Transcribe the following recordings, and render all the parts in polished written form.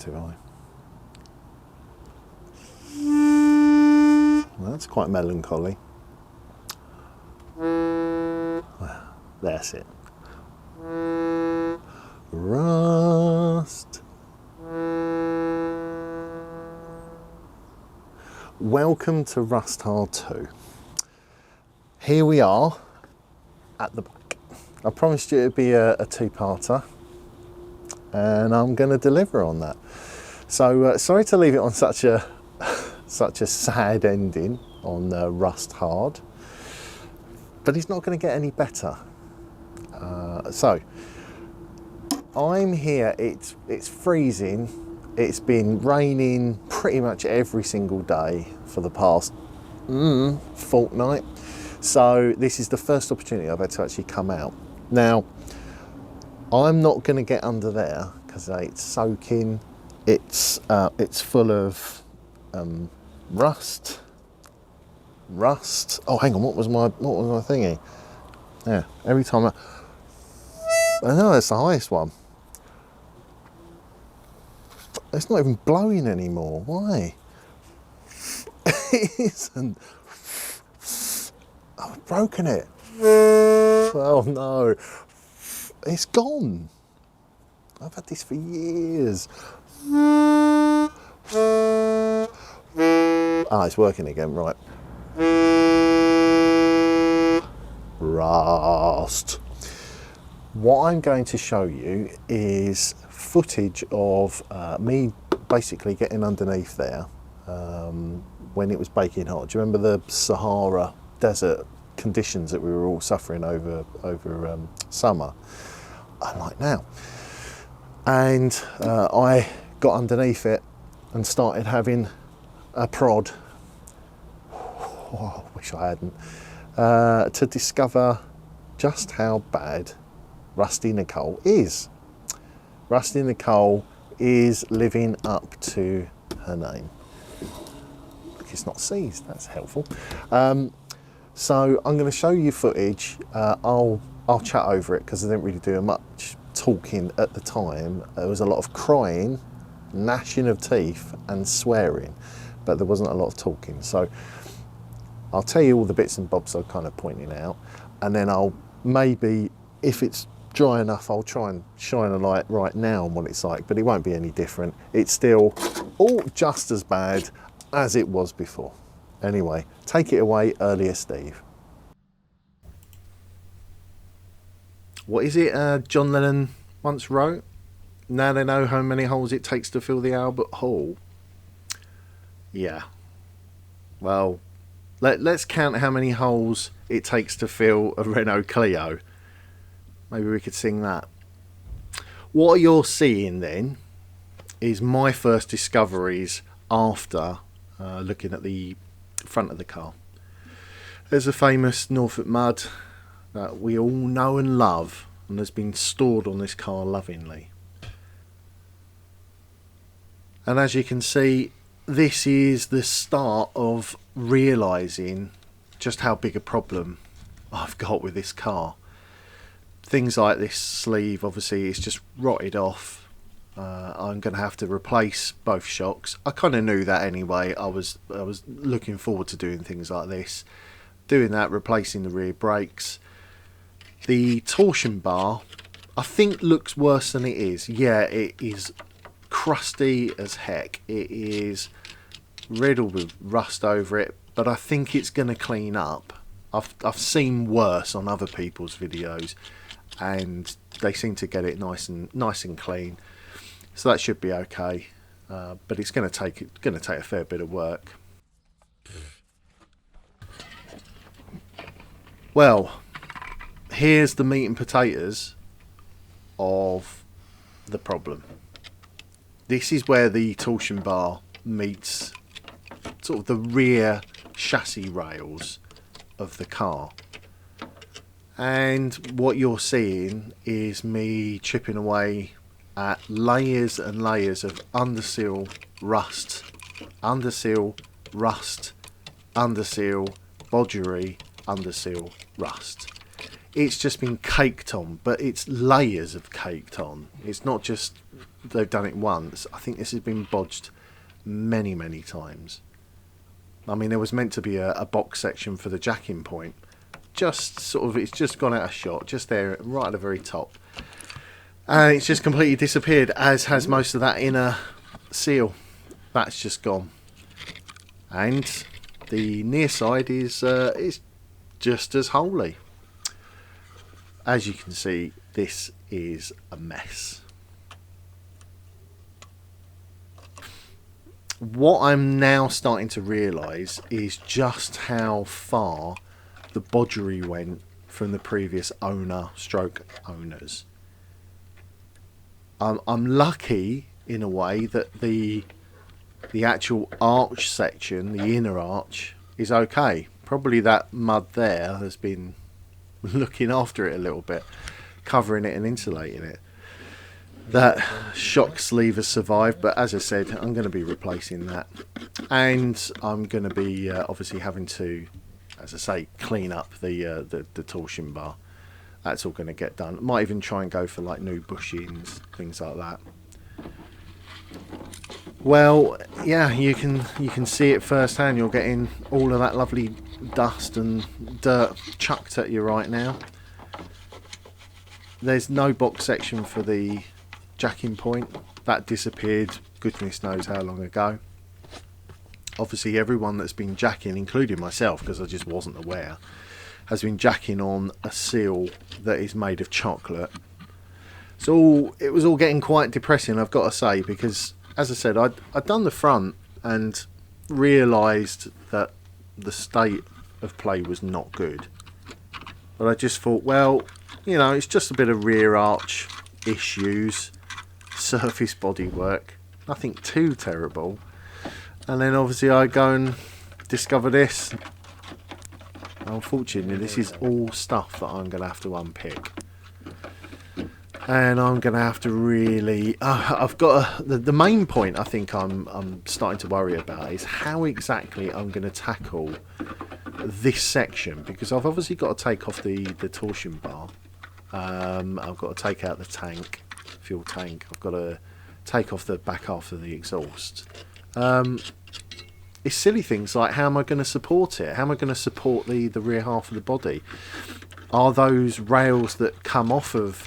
sensitive, aren't I? Well, that's quite melancholy. That's it. Rust. Welcome to Rust Hard 2. Here we are at the back. I promised you it'd be a two-parter, and I'm going to deliver on that. So sorry to leave it on such a sad ending on Rust Hard, but it's not going to get any better. So I'm here. It's freezing. It's been raining pretty much every single day for the past fortnight. So this is the first opportunity I've had to actually come out. Now, I'm not going to get under there because it's soaking. It's full of rust. Oh, hang on. What was my thingy? Yeah. Every time I know that's the highest one. It's not even blowing anymore. Why? It isn't. I've broken it. Oh no. It's gone. I've had this for years. Ah, it's working again, right. Rust. What I'm going to show you is footage of me basically getting underneath there when it was baking hot. Do you remember the Sahara desert conditions that we were all suffering over summer? Unlike now. And I got underneath it and started having a prod. Oh, I wish I hadn't. To discover just how bad Rusty Nicole is. Rusty Nicole is living up to her name. Look, it's not seized, that's helpful. So I'm going to show you footage. I'll chat over it because I didn't really do much talking at the time. There was a lot of crying, gnashing of teeth and swearing, but there wasn't a lot of talking. So I'll tell you all the bits and bobs I'm kind of pointing out, and then I'll maybe, if it's dry enough, I'll try and shine a light right now on what it's like, but it won't be any different. It's still all just as bad as it was before. Anyway, take it away, earlier Steve. What is it John Lennon once wrote? Now they know how many holes it takes to fill the Albert Hall. Yeah. Well, let's count how many holes it takes to fill a Renault Clio. Maybe we could sing that. What you're seeing then is my first discoveries after looking at the front of the car. There's a famous Norfolk mud that we all know and love, and has been stored on this car lovingly. And as you can see, this is the start of realising just how big a problem I've got with this car. Things like this sleeve, obviously, it's just rotted off. I'm going to have to replace both shocks. I kind of knew that anyway. I was looking forward to doing things like this. Doing that, replacing the rear brakes. The torsion bar, I think, looks worse than it is. Yeah, it is crusty as heck. It is riddled with rust over it, but I think it's going to clean up. I've seen worse on other people's videos, and they seem to get it nice and clean, so that should be okay. But it's going to take a fair bit of work. Well, here's the meat and potatoes of the problem. This is where the torsion bar meets sort of the rear chassis rails of the car. And what you're seeing is me chipping away at layers and layers of underseal rust, underseal rust, underseal bodgery, underseal rust. it's just been caked on, but it's layers of caked on. It's not just they've done it once. I think this has been bodged many, many times. I mean, there was meant to be a box section for the jacking point. Just sort of, it's just gone out of shot, just there, right at the very top. And it's just completely disappeared, as has most of that inner seal. That's just gone. And the near side is just as holy. As you can see, this is a mess. What I'm now starting to realise is just how far the bodgery went from the previous owner stroke owners. I'm lucky in a way that the actual arch section, the inner arch, is okay. Probably that mud there has been looking after it a little bit, covering it and insulating it. That shock sleeve has survived, but as I said, I'm going to be replacing that, and I'm going to be obviously having to, as I say, clean up the torsion bar. That's all going to get done. Might even try and go for like new bushings, things like that. Well, yeah, you can see it firsthand. You're getting all of that lovely dust and dirt chucked at you right now. There's no box section for the jacking point. That disappeared goodness knows how long ago. Obviously everyone that's been jacking, including myself because I just wasn't aware, has been jacking on a seal that is made of chocolate. So it was all getting quite depressing, I've got to say, because as I said, I'd done the front and realised that the state of play was not good. But I just thought, well, you know, it's just a bit of rear arch issues, surface bodywork, nothing too terrible. And then obviously I go and discover this. Unfortunately, this is all stuff that I'm going to have to unpick. And I'm going to have to really... I've got the main point I think I'm starting to worry about is how exactly I'm going to tackle this section. Because I've obviously got to take off the torsion bar. I've got to take out the tank, fuel tank. I've got to take off the back half of the exhaust. It's silly things like, how am I going to support it? How am I going to support the rear half of the body? Are those rails that come off of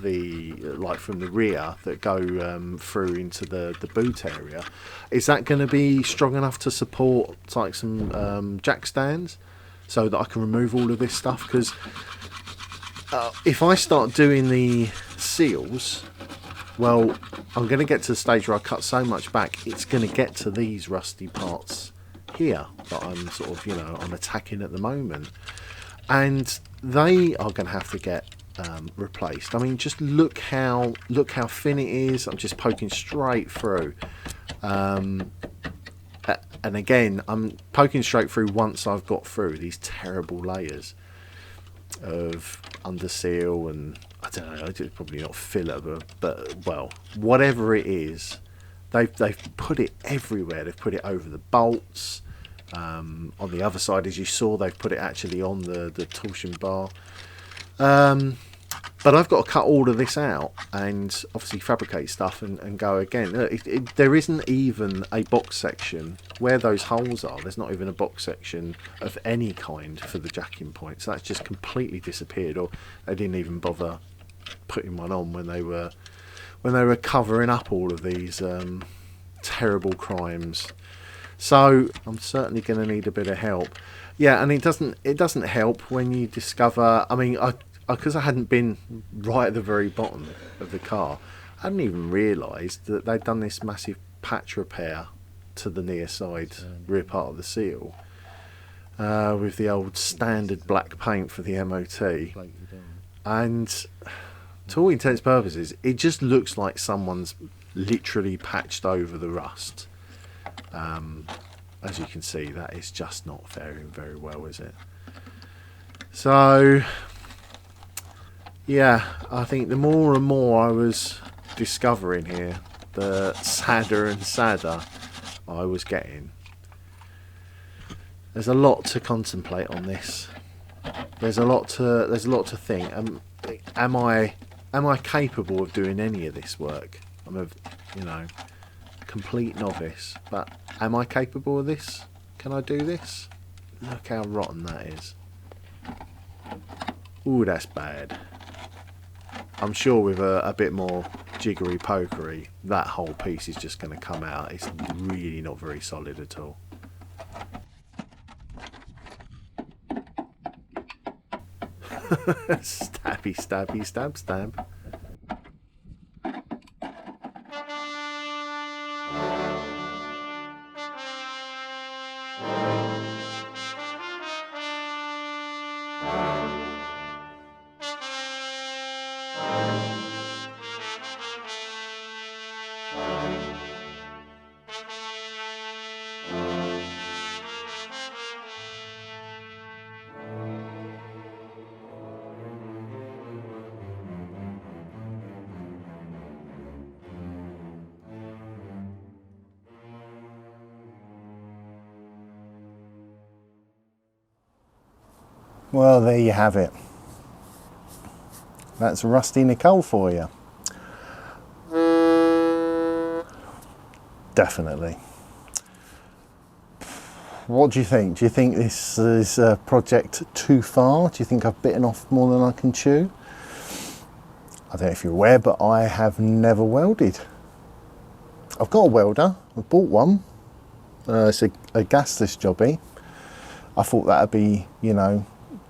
the, like from the rear, that go through into the boot area, is that going to be strong enough to support like some jack stands so that I can remove all of this stuff? Because if I start doing the seals, well, I'm going to get to the stage where I cut so much back, it's going to get to these rusty parts here that I'm sort of, you know, I'm attacking at the moment. And they are going to have to get replaced. I mean, just look how thin it is. I'm just poking straight through. And again, I'm poking straight through once I've got through these terrible layers of underseal and I don't know, it's probably not filler, but well, whatever it is, they've put it everywhere. They've put it over the bolts. On the other side, as you saw, they've put it actually on the torsion bar. But I've got to cut all of this out and obviously fabricate stuff and go again. There isn't even a box section where those holes are. There's not even a box section of any kind for the jacking point. So that's just completely disappeared, or they didn't even bother putting one on when they were covering up all of these terrible crimes. So I'm certainly going to need a bit of help. Yeah, and it doesn't help when you discover. I mean, because I hadn't been right at the very bottom of the car, I hadn't even realised that they'd done this massive patch repair to the near side rear part of the seal with the old standard black paint for the MOT. And to all intents and purposes, it just looks like someone's literally patched over the rust. As you can see, that is just not faring very well, is it? So yeah, I think the more and more I was discovering here, the sadder and sadder I was getting. There's a lot to contemplate on this. There's a lot to think. Am I capable of doing any of this work? I'm a complete novice, but am I capable of this? Can I do this? Look how rotten that is. Ooh, that's bad. I'm sure with a bit more jiggery pokery, that whole piece is just going to come out. It's really not very solid at all. Stabby, stabby, stab, stab. Well, there you have it. That's Rusty Nicole for you. Definitely. What do you think? Do you think this is a project too far? Do you think I've bitten off more than I can chew? I don't know if you're aware, but I have never welded. I've got a welder. I bought one. It's a gasless jobby. I thought that'd be,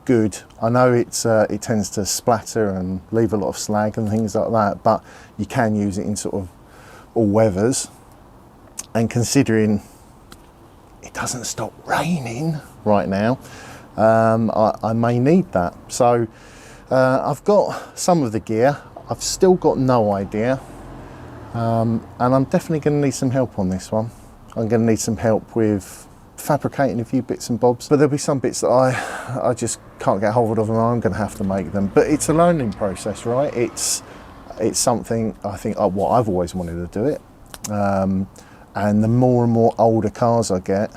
good. I know it tends to splatter and leave a lot of slag and things like that, but you can use it in sort of all weathers. And considering it doesn't stop raining right now, I may need that. So I've got some of the gear. I've still got no idea, and I'm definitely going to need some help on this one. I'm going to need some help with fabricating a few bits and bobs, but there'll be some bits that I just can't get hold of, and I'm going to have to make them. But it's a learning process, right? It's something I think what I've always wanted to do it, and the more and more older cars I get,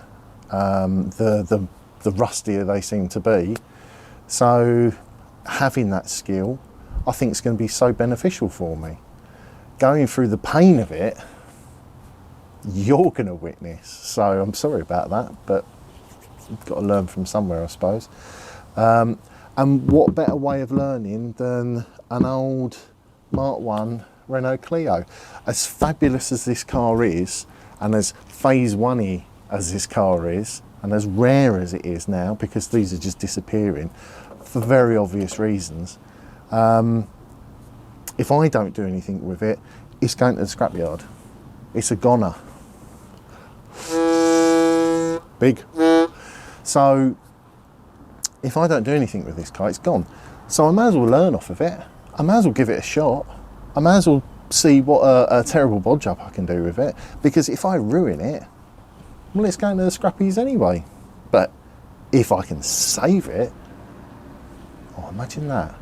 the rustier they seem to be. So having that skill, I think it's going to be so beneficial for me. Going through the pain of it, you're going to witness. So I'm sorry about that, but you've got to learn from somewhere, I suppose. And what better way of learning than an old Mk1 Renault Clio? As fabulous as this car is, and as phase one-y as this car is, and as rare as it is now, because these are just disappearing for very obvious reasons, if I don't do anything with it, it's going to the scrapyard. It's a goner. Big. So if I don't do anything with this car, it's gone. So I may as well learn off of it. I may as well give it a shot. I may as well see what a terrible bodge up I can do with it, because if I ruin it, well, it's going to the scrappies anyway. But if I can save it, oh, imagine that.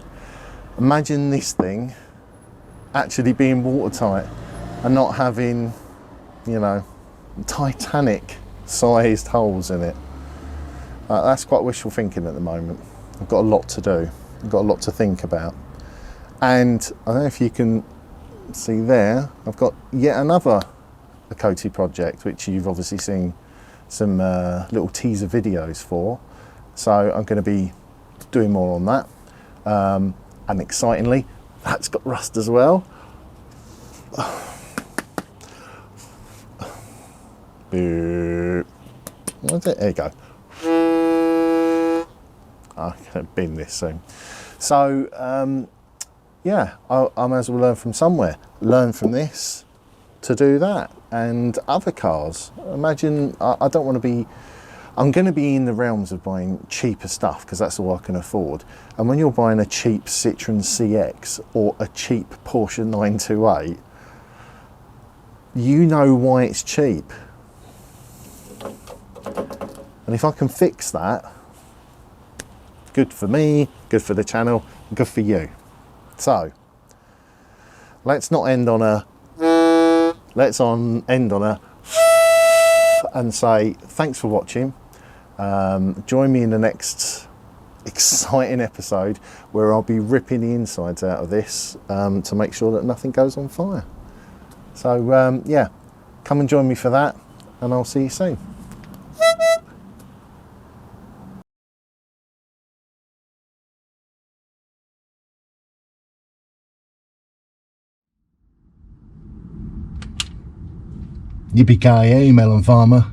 Imagine this thing actually being watertight and not having, Titanic sized holes in it. That's quite wishful thinking at the moment. I've got a lot to do. I've got a lot to think about. And I don't know if you can see there, I've got yet another Mk1 project, which you've obviously seen some little teaser videos for. So I'm going to be doing more on that. And excitingly, that's got rust as well. What's it? There you go. I can bin this soon. So yeah, I may as well learn from somewhere. Learn from this to do that, and other cars. Imagine, I don't want to be, I'm going to be in the realms of buying cheaper stuff because that's all I can afford. And when you're buying a cheap Citroen CX or a cheap Porsche 928, you know why it's cheap. And if I can fix that, good for me, good for the channel, good for you. So let's not end on a, end on a and say thanks for watching. Join me in the next exciting episode where I'll be ripping the insides out of this to make sure that nothing goes on fire. So yeah, come and join me for that, and I'll see you soon. Yippee-ki-yay, melon farmer.